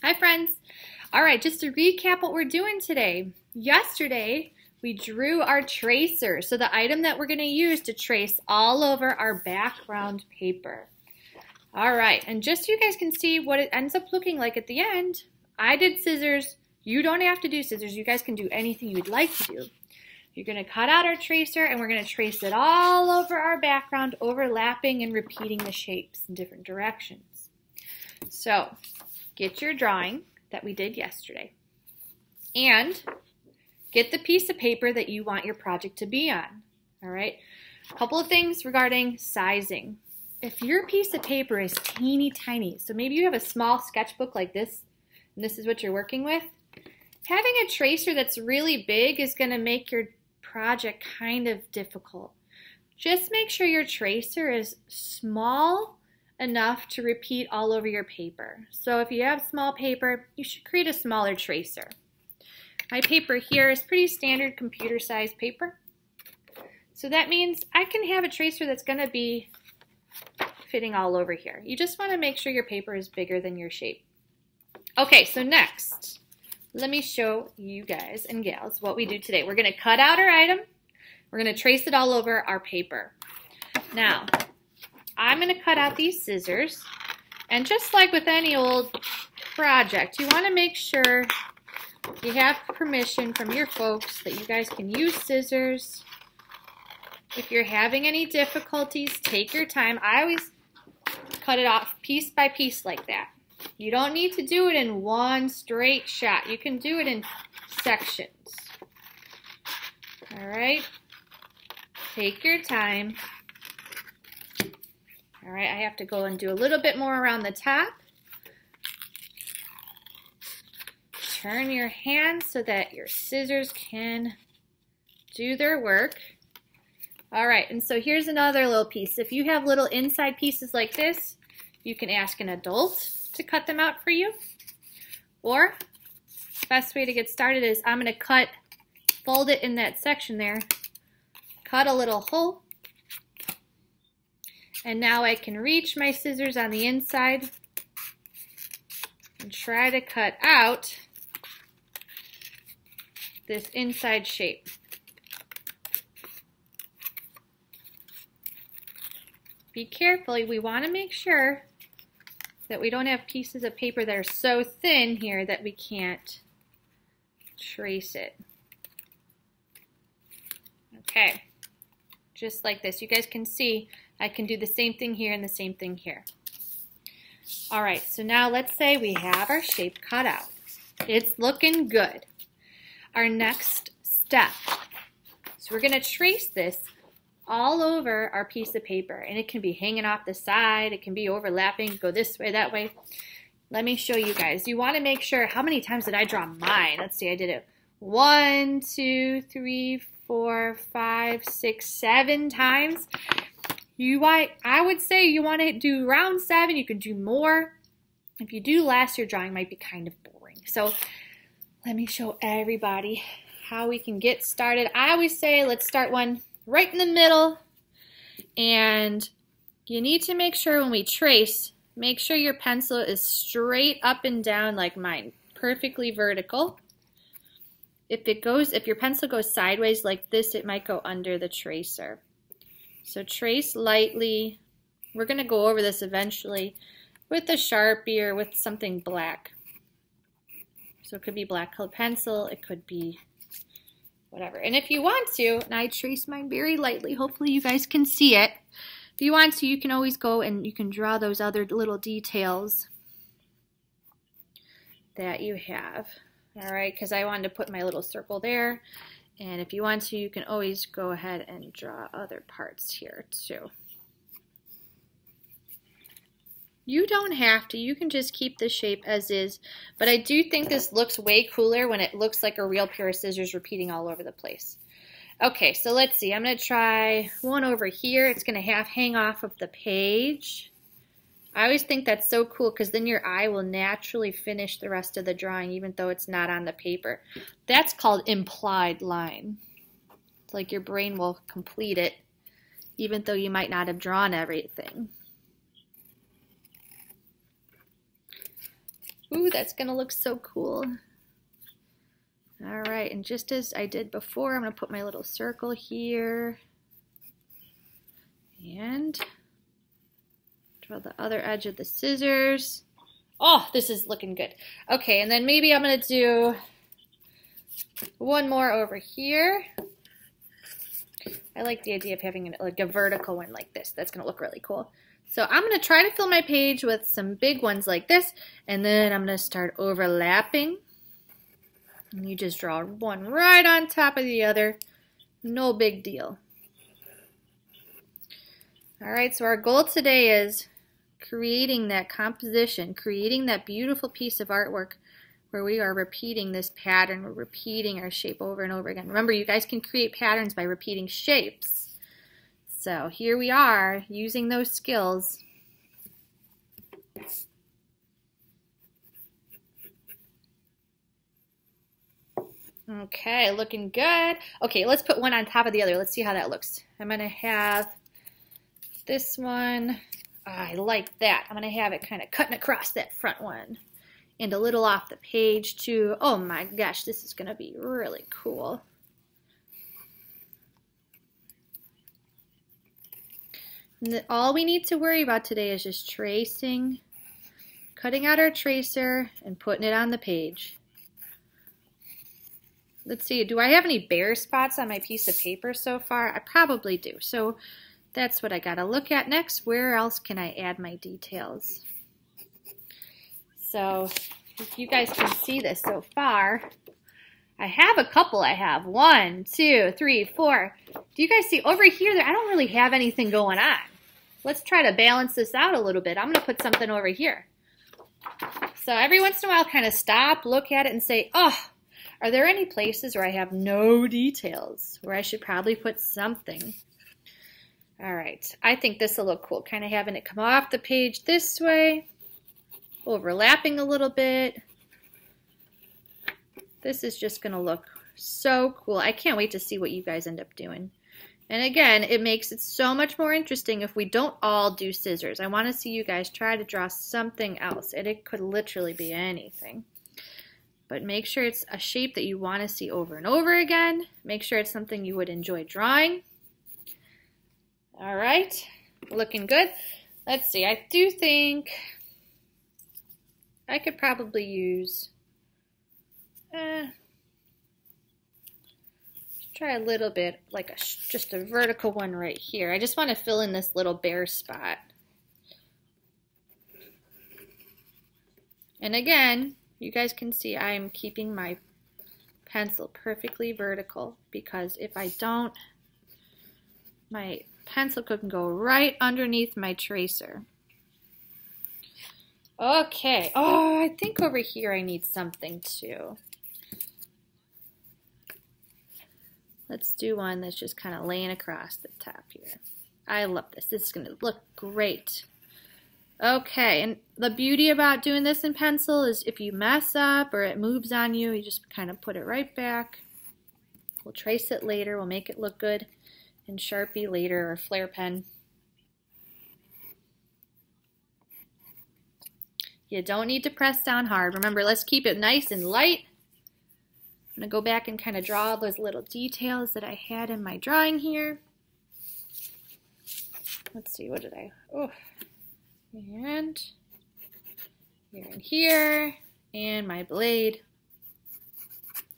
Hi friends. All right, just to recap what we're doing today. Yesterday, we drew our tracer, so the item that we're going to use to trace all over our background paper. All right, and just so you guys can see what it ends up looking like at the end, I did scissors. You don't have to do scissors. You guys can do anything you'd like to do. You're going to cut out our tracer and we're going to trace it all over our background, overlapping and repeating the shapes in different directions. So, get your drawing that we did yesterday and get the piece of paper that you want your project to be on. All right, a couple of things regarding sizing. If your piece of paper is teeny tiny, so maybe you have a small sketchbook like this, and this is what you're working with, having a tracer that's really big is going to make your project kind of difficult. Just make sure your tracer is small enough to repeat all over your paper. So if you have small paper, you should create a smaller tracer. My paper here is pretty standard computer sized paper. So that means I can have a tracer that's going to be fitting all over here. You just want to make sure your paper is bigger than your shape. Okay, so next, let me show you guys and gals what we do today. We're going to cut out our item. We're going to trace it all over our paper. Now, I'm going to cut out these scissors, and just like with any old project, you want to make sure you have permission from your folks that you guys can use scissors. If you're having any difficulties, take your time. I always cut it off piece by piece like that. You don't need to do it in one straight shot. You can do it in sections. All right? Take your time. All right, I have to go and do a little bit more around the top. Turn your hand so that your scissors can do their work. All right, and so here's another little piece. If you have little inside pieces like this, you can ask an adult to cut them out for you. Or, best way to get started is I'm going to fold it in that section there, cut a little hole, and now I can reach my scissors on the inside and try to cut out this inside shape. Be careful, we want to make sure that we don't have pieces of paper that are so thin here that we can't trace it. Okay, just like this. You guys can see I can do the same thing here and the same thing here. All right, so now let's say we have our shape cut out. It's looking good. Our next step, so we're going to trace this all over our piece of paper, and it can be hanging off the side, it can be overlapping, go this way, that way. Let me show you guys. You want to make sure, how many times did I draw mine? Let's see, I did it 1, 2, 3, 4, 5, 6, 7 times. I would say you want to do around 7. You can do more. If you do less, your drawing might be kind of boring. So let me show everybody how we can get started. I always say let's start one right in the middle, and you need to make sure when we trace, make sure your pencil is straight up and down like mine, perfectly vertical. If your pencil goes sideways like this, it might go under the tracer. So trace lightly. We're going to go over this eventually with a Sharpie or with something black. So it could be black colored pencil, it could be whatever. And if you want to, and I trace mine very lightly, hopefully you guys can see it. If you want to, you can always go and you can draw those other little details that you have. All right, because I wanted to put my little circle there. And if you want to, you can always go ahead and draw other parts here too. You don't have to, you can just keep the shape as is, but I do think this looks way cooler when it looks like a real pair of scissors repeating all over the place. Okay, so let's see, I'm going to try one over here. It's going to hang off of the page. I always think that's so cool because then your eye will naturally finish the rest of the drawing even though it's not on the paper. That's called implied line. It's like your brain will complete it even though you might not have drawn everything. Ooh, that's gonna look so cool. All right, and just as I did before, I'm gonna put my little circle here and draw the other edge of the scissors. Oh, this is looking good. Okay, and then maybe I'm gonna do one more over here. I like the idea of having like a vertical one like this. That's gonna look really cool. So I'm gonna try to fill my page with some big ones like this, and then I'm gonna start overlapping. And you just draw one right on top of the other. No big deal. All right, so our goal today is creating that composition, creating that beautiful piece of artwork where we are repeating this pattern. We're repeating our shape over and over again. Remember, you guys can create patterns by repeating shapes. So here we are using those skills. Okay, looking good. Okay, let's put one on top of the other. Let's see how that looks. I'm going to have this one. Oh, I like that. I'm going to have it kind of cutting across that front one. And a little off the page too. Oh my gosh, this is going to be really cool. And all we need to worry about today is just tracing, cutting out our tracer, and putting it on the page. Let's see, do I have any bare spots on my piece of paper so far? I probably do. So that's what I got to look at next. Where else can I add my details? So if you guys can see this so far, I have a couple. I have 1, 2, 3, 4. Do you guys see over here? I don't really have anything going on. Let's try to balance this out a little bit. I'm going to put something over here. So every once in a while, kind of stop, look at it, and say, oh, are there any places where I have no details, where I should probably put something? All right, I think this will look cool, kind of having it come off the page this way, overlapping a little bit. This is just going to look so cool. I can't wait to see what you guys end up doing. And again, it makes it so much more interesting if we don't all do scissors. I want to see you guys try to draw something else, and it could literally be anything. But make sure it's a shape that you want to see over and over again. Make sure it's something you would enjoy drawing. All right, looking good. Let's see, I do think I could probably use, try a little bit, like just a vertical one right here. I just want to fill in this little bare spot. And again, you guys can see I'm keeping my pencil perfectly vertical, because if I don't, my pencil can go right underneath my tracer. Okay, oh, I think over here I need something too. Let's do one that's just kind of laying across the top here. I love this. This is going to look great. Okay, and the beauty about doing this in pencil is if you mess up or it moves on you, you just kind of put it right back. We'll trace it later. We'll make it look good in Sharpie later, or Flair pen. You don't need to press down hard. Remember, let's keep it nice and light. I'm going to go back and kind of draw those little details that I had in my drawing here. Let's see, what did I, oh. And here and here, and my blade.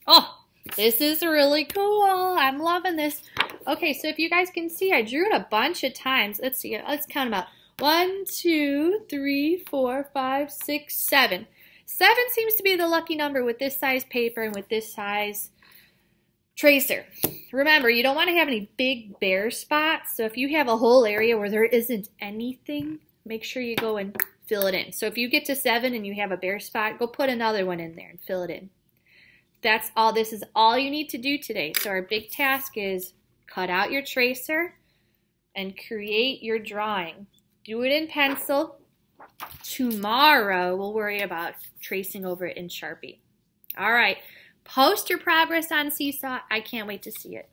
Oh, this is really cool. I'm loving this. Okay, so if you guys can see, I drew it a bunch of times. Let's see, let's count them out. 1, 2, 3, 4, 5, 6, 7. 7 seems to be the lucky number with this size paper and with this size tracer. Remember, you don't want to have any big bare spots. So if you have a whole area where there isn't anything, make sure you go and fill it in. So if you get to 7 and you have a bare spot, go put another one in there and fill it in. That's all. This is all you need to do today. So our big task is cut out your tracer and create your drawing. Do it in pencil. Tomorrow we'll worry about tracing over it in Sharpie. All right. Post your progress on Seesaw. I can't wait to see it.